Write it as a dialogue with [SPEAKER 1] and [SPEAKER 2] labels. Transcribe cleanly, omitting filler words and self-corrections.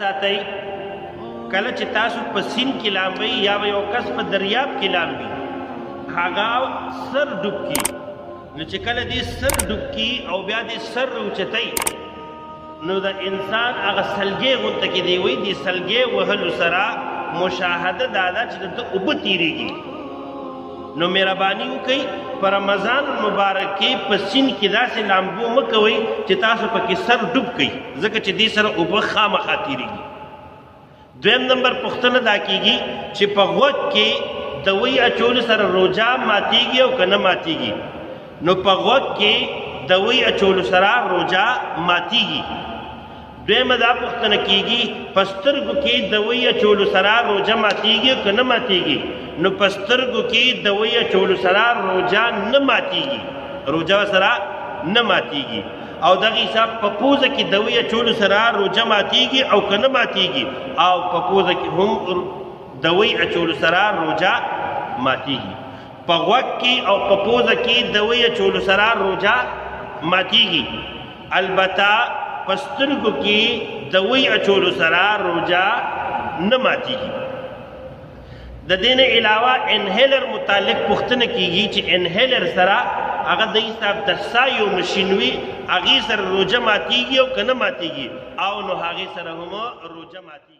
[SPEAKER 1] ساتئ کله چې تاسو په سیند کې لامبئ یا به یو کس په دریاب کې لامبي هغه سر ډوب کړي نو چې کله دې سر ډوب کړي او بیا دې سر اوچتئ نو د انسان هغه سلګۍ غونته کې دی وایي دې سلګۍ وهلو سره مشاهده دا ده چې دلته اوبه تېرېږي نو مهرباني وکئ په رمضان مبارک کې په سیند کې داسې لامبو مه کوئ چې تاسو پکې سر ډوب کئ ځکه چې دې سره اوبه خامخا تېرېږي دویم نمبر پوښتنه دا کېږي چې په غوږ کې دوی اچولو سره روژه ماتېږي او که نه ماتېږي نو په غوږ کې دوی اچولو سره روژه ماتېږي دویمه دا پوښتنه کېږي په سترګو کې دوی اچولو سره روژه ماتېږي او که نه ماتېږي نو په سترګو کې دوی اچولو سره روژه نه ماتېږي روژه سره نه ماتېږي او دغه حساب په پوزه کې دوی اچولو سره روژه ماتېږي او که نه ماتېږي او په پوزه کې هم دوی اچولو سره روژه ماتېږي په غوږ کې او په پوزه کې دوی اچولو سره روژه ماتېږي البته په سترګو کې دوی اچولو سره روژه نه ماتېږي د دې نه علاوه انهیلر متعلق پوښتنه کېږي چې انهیلر سره هغه د حساب د سا یو مشین وي هغې سره روژه ماتېږي او که نه ماتېږي او نو هغې سره هم روژه ماتېږي